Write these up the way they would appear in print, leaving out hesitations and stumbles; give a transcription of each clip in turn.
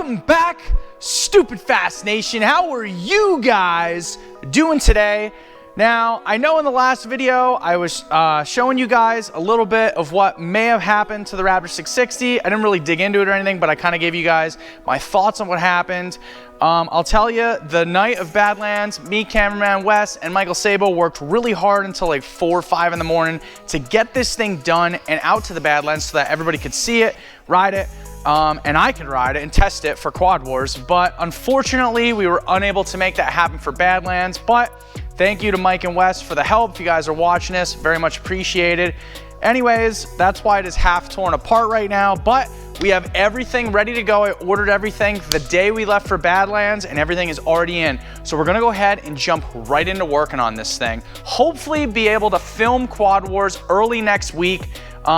Welcome back, Stupid Fast Nation. How are you guys doing today? Now, I know in the last video, I was showing you guys a little bit of what may have happened to the Raptor 660. I didn't really dig into it or anything, but I kind of gave you guys my thoughts on what happened. I'll tell you, the night of Badlands, me, cameraman Wes, and Michael Sabo worked really hard until like 4 or 5 in the morning to get this thing done and out to the Badlands so that everybody could see it, ride it, and I could ride it and test it for Quad Wars. But unfortunately, we were unable to make that happen for Badlands. But thank you to Mike and Wes for the help. If you guys are watching this, very much appreciated. Anyways, that's why it is half torn apart right now, but we have everything ready to go. I ordered everything the day we left for Badlands and everything is already in. So we're gonna go ahead and jump right into working on this thing. Hopefully be able to film Quad Wars early next week.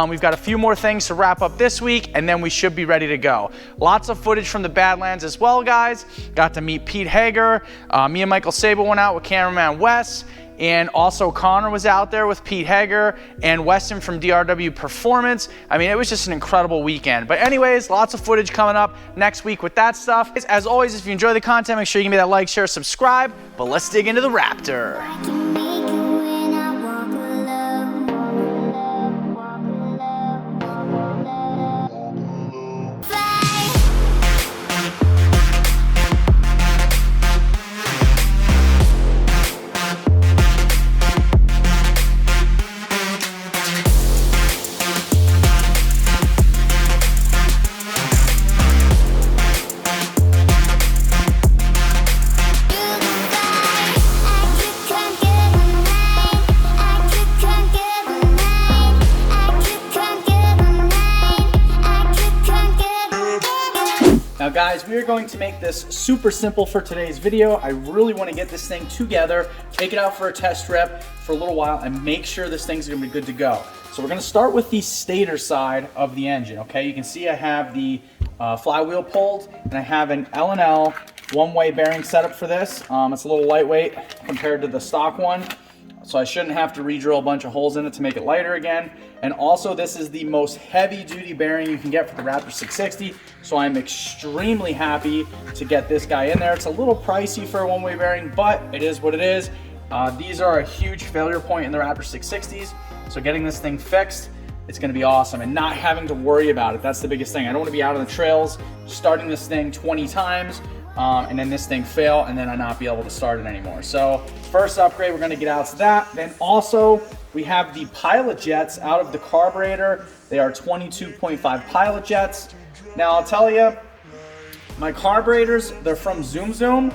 We've got a few more things to wrap up this week and then we should be ready to go. Lots of footage from the Badlands as well, guys. Got to meet Pete Hager. Me and Michael Sabo went out with cameraman Wes. And also Connor was out there with Pete Hager and Weston from DRW Performance. I mean, it was just an incredible weekend. But anyways, lots of footage coming up next week with that stuff. As always, if you enjoy the content, make sure you give me that like, share, subscribe. But let's dig into the Raptor. Now guys, we are going to make this super simple for today's video. I really want to get this thing together, take it out for a test rep for a little while, and make sure this thing's going to be good to go. So we're going to start with the stator side of the engine, okay? You can see I have the flywheel pulled, and I have an L&L one-way bearing setup for this. It's a little lightweight compared to the stock one, so I shouldn't have to re-drill a bunch of holes in it to make it lighter again. And also, this is the most heavy-duty bearing you can get for the Raptor 660, so I'm extremely happy to get this guy in there. It's a little pricey for a one-way bearing, but it is what it is. These are a huge failure point in the Raptor 660s, so getting this thing fixed, it's gonna be awesome, and not having to worry about it. That's the biggest thing. I don't wanna be out on the trails, starting this thing 20 times, and then this thing fail, and then I not be able to start it anymore. So first upgrade, we're gonna get out to that. Then also, we have the pilot jets out of the carburetor. They are 22.5 pilot jets. Now I'll tell you, my carburetors, they're from Zoom Zoom.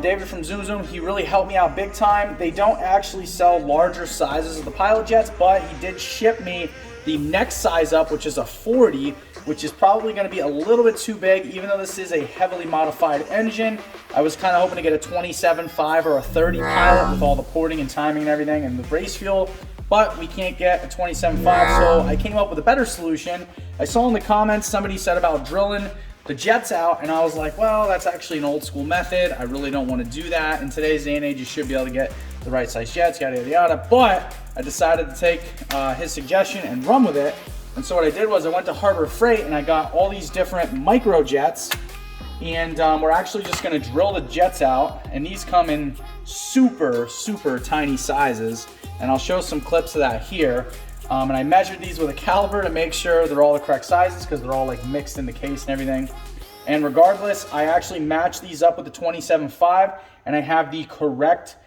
David from Zoom Zoom, he really helped me out big time. They don't actually sell larger sizes of the pilot jets, but he did ship me the next size up, which is a 40, which is probably going to be a little bit too big, even though this is a heavily modified engine. I was kind of hoping to get a 27.5 or a 30 pilot with all the porting and timing and everything and the race fuel, but we can't get a 27.5, so I came up with a better solution. I saw in the comments somebody said about drilling the jets out, and I was like, well, that's actually an old school method. I really don't want to do that. In today's day and age, you should be able to get the right size jets, yada, yada, yada. But I decided to take his suggestion and run with it. And so what I did was I went to Harbor Freight and I got all these different micro jets, and we're actually just gonna drill the jets out, and these come in super, super tiny sizes. And I'll show some clips of that here. And I measured these with a caliper to make sure they're all the correct sizes because they're all like mixed in the case and everything. And regardless, I actually matched these up with the 27.5, and I have the correct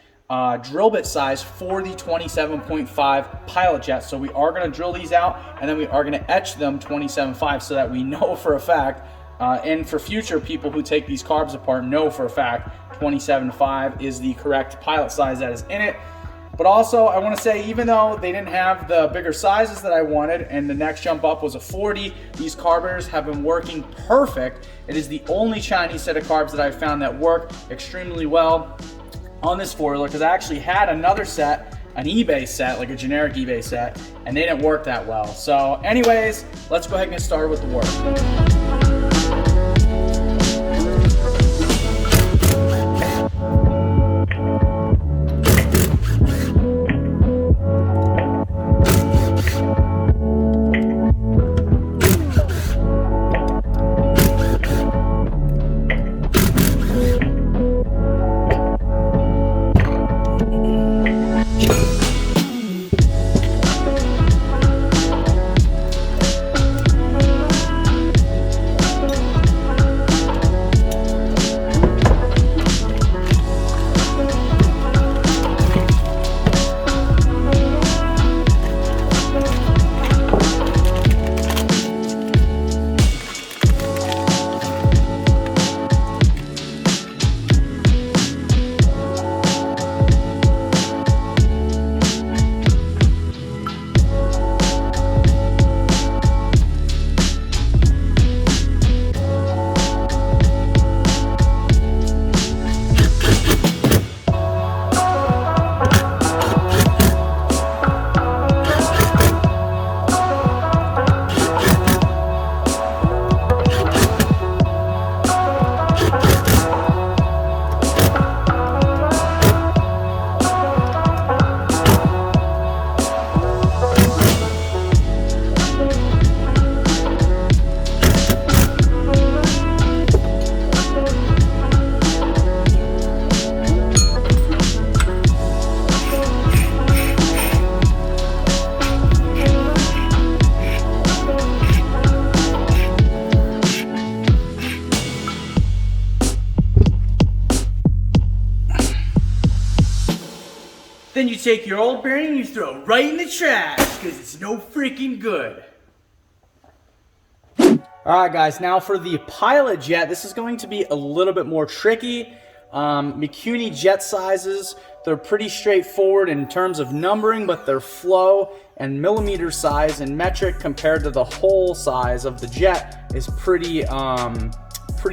drill bit size for the 27.5 pilot jet. So we are going to drill these out, and then we are going to etch them 27.5 so that we know for a fact, and for future people who take these carbs apart, know for a fact 27.5 is the correct pilot size that is in it. But also, I want to say, even though they didn't have the bigger sizes that I wanted, and the next jump up was a 40, these carburetors have been working perfect. It is the only Chinese set of carbs that I've found that work extremely well on this four-wheeler, because I actually had another set, an eBay set, like a generic eBay set, and they didn't work that well. So anyways, let's go ahead and get started with the work. Then you take your old bearing and you throw it right in the trash because it's no freaking good. Alright guys, now for the pilot jet, this is going to be a little bit more tricky. Mikuni jet sizes, they're pretty straightforward in terms of numbering, but their flow and millimeter size and metric compared to the whole size of the jet is pretty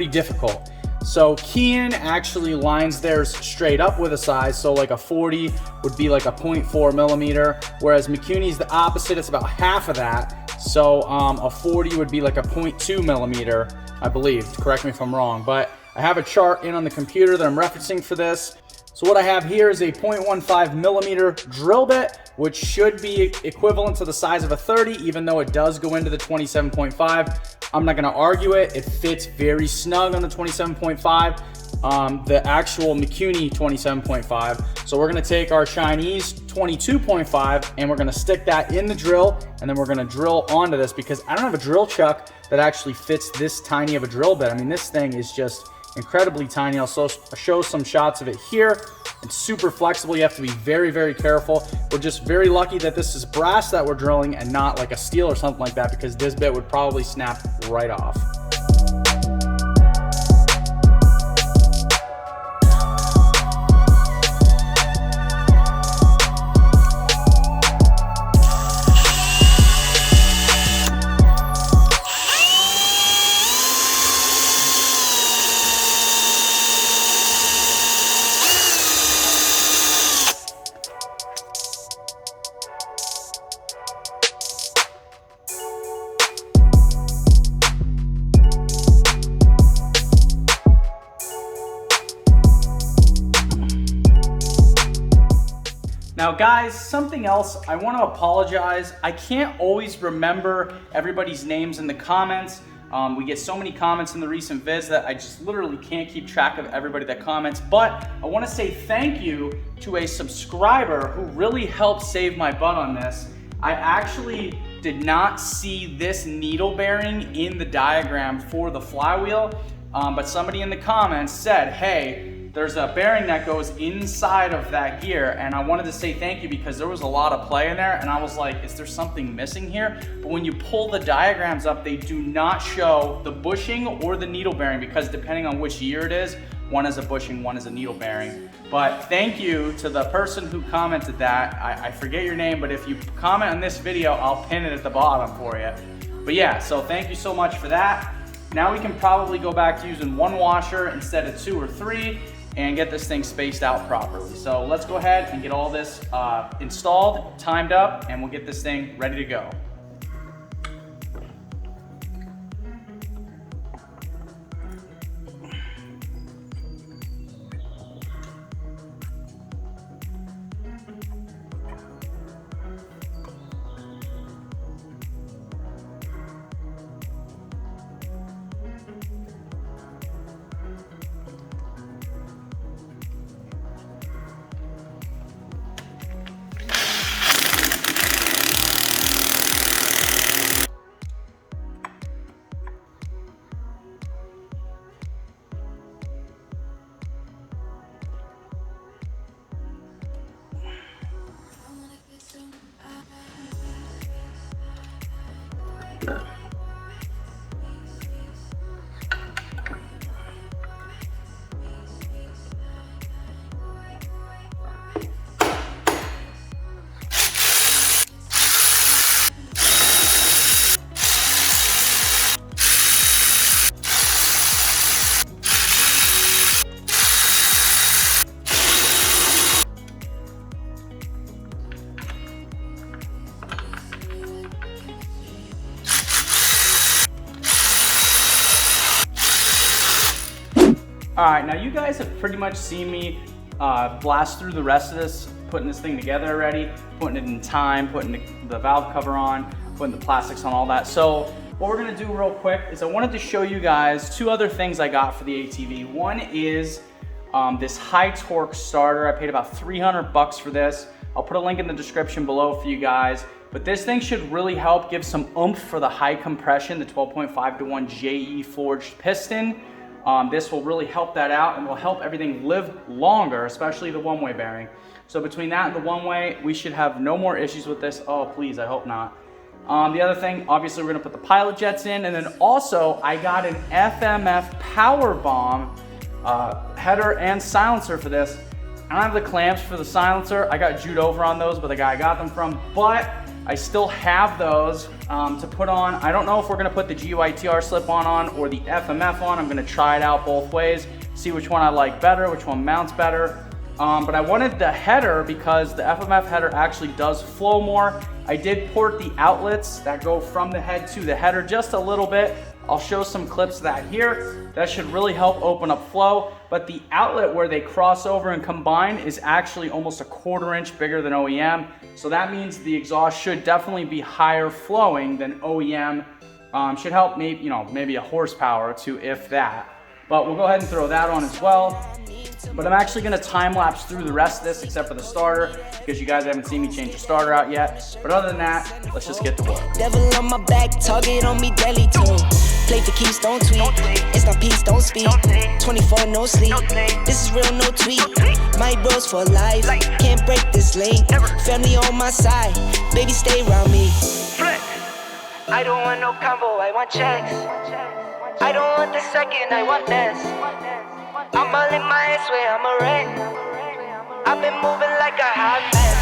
difficult. So Kian actually lines theirs straight up with a size, so like a 40 would be like a 0.4 millimeter, whereas Mikuni's the opposite, it's about half of that. So a 40 would be like a 0.2 millimeter, I believe. Correct me if I'm wrong, but I have a chart in on the computer that I'm referencing for this. So what I have here is a 0.15 millimeter drill bit, which should be equivalent to the size of a 30, even though it does go into the 27.5. I'm not gonna argue it. It fits very snug on the 27.5, the actual Mikuni 27.5. So we're gonna take our Chinese 22.5 and we're gonna stick that in the drill, and then we're gonna drill onto this because I don't have a drill chuck that actually fits this tiny of a drill bit. I mean, this thing is just incredibly tiny. I'll show some shots of it here. It's super flexible. You have to be very, very careful. We're just very lucky that this is brass that we're drilling and not like a steel or something like that, because this bit would probably snap right off. Now guys, something else, I want to apologize. I can't always remember everybody's names in the comments. We get so many comments in the recent vids that I just literally can't keep track of everybody that comments. But I want to say thank you to a subscriber who really helped save my butt on this. I actually did not see this needle bearing in the diagram for the flywheel, but somebody in the comments said, hey, there's a bearing that goes inside of that gear, and I wanted to say thank you because there was a lot of play in there, and I was like, is there something missing here? But when you pull the diagrams up, they do not show the bushing or the needle bearing, because depending on which year it is, one is a bushing, one is a needle bearing. But thank you to the person who commented that. I forget your name, but if you comment on this video, I'll pin it at the bottom for you. But yeah, so thank you so much for that. Now we can probably go back to using one washer instead of 2 or 3 and get this thing spaced out properly. So let's go ahead and get all this installed, timed up, and we'll get this thing ready to go. All right, now you guys have pretty much seen me blast through the rest of this, putting this thing together already, putting it in time, putting the valve cover on, putting the plastics on, all that. So what we're gonna do real quick is I wanted to show you guys 2 other things I got for the ATV. One is this high torque starter. I paid about 300 bucks for this. I'll put a link in the description below for you guys. But this thing should really help give some oomph for the high compression, the 12.5-to-1 JE forged piston. This will really help that out and will help everything live longer, especially the one-way bearing. So between that and the one-way, we should have no more issues with this. Oh, please, I hope not. The other thing, obviously we're gonna put the pilot jets in, and then also I got an FMF power bomb header and silencer for this. I don't have the clamps for the silencer. I got Jude over on those, but the guy I got them from, but I still have those to put on. I don't know if we're gonna put the GUITR slip-on or the FMF on. I'm gonna try it out both ways, see which one I like better, which one mounts better. But I wanted the header because the FMF header actually does flow more. I did port the outlets that go from the head to the header just a little bit. I'll show some clips of that here. That should really help open up flow. But the outlet where they cross over and combine is actually almost a 1/4 inch bigger than OEM. So that means the exhaust should definitely be higher flowing than OEM. Should help maybe a horsepower or two, if that. But we'll go ahead and throw that on as well. But I'm actually gonna time lapse through the rest of this except for the starter because you guys haven't seen me change the starter out yet. But other than that, let's just get to work. Devil on my back, target on me daily too. Play for keeps, don't tweet. It's not peace, don't speak. 24, no sleep. This is real, no tweet. My bros for life, can't break this link. Family on my side, baby stay around me. I don't want no combo, I want checks. I don't want the second, I want this. I'm all in my ass way, I'm a wreck. I've been moving like a hot mess.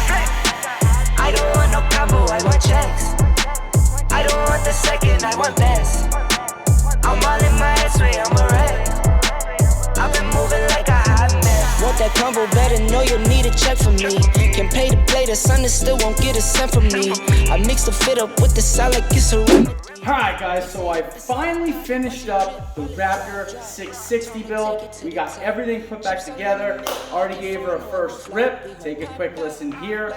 I don't want no combo, I want checks. I don't want the second, I want this. I'm all in my ass way, I'm a wreck. I've been moving like a hot mess. Want that combo, better know you'll need a check from me. Can pay to play, the sun still won't get a cent from me. I mix the fit up with the sound like it's a remedy. Alright guys, so I finally finished up the Raptor 660 build. We got everything put back together. Already gave her a first rip. Take a quick listen here.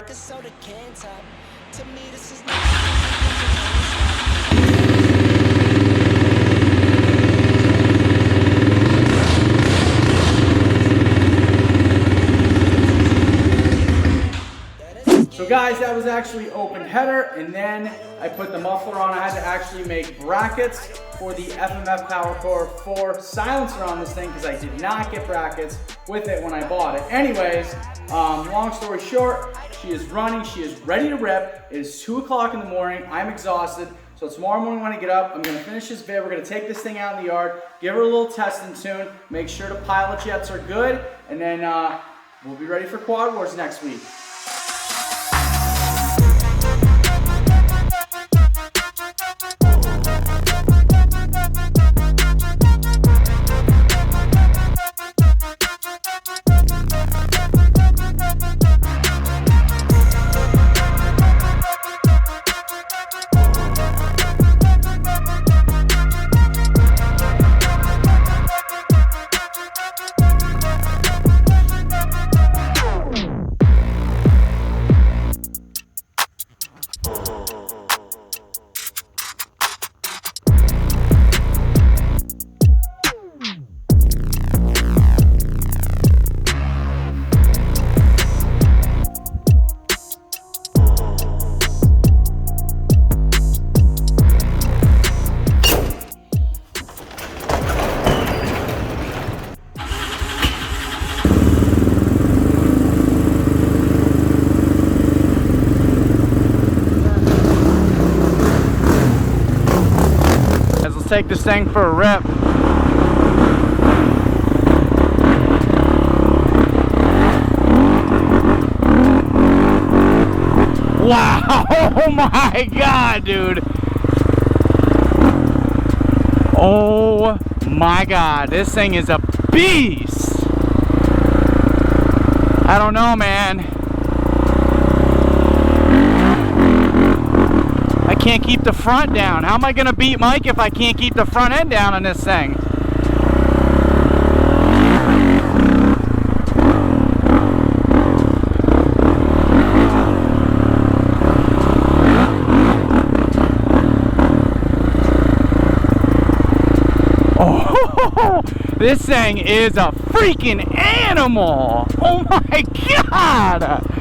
So guys, that was actually open header, and then I put the muffler on. I had to actually make brackets for the FMF Power Core 4 silencer on this thing because I did not get brackets with it when I bought it. Anyways, long story short, she is running, she is ready to rip. It is 2 o'clock in the morning, I'm exhausted. So tomorrow morning when I get up, I'm gonna finish this vid. We're gonna take this thing out in the yard, give her a little test and tune, make sure the pilot jets are good, and then we'll be ready for Quad Wars next week. Take this thing for a rip. Wow, oh my God, dude. Oh my God, this thing is a beast. I don't know, man. I can't keep the front down. How am I gonna beat Mike if I can't keep the front end down on this thing? Oh, this thing is a freaking animal. Oh my God.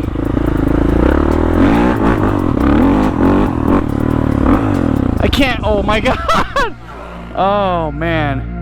I can't, oh my God. Oh man.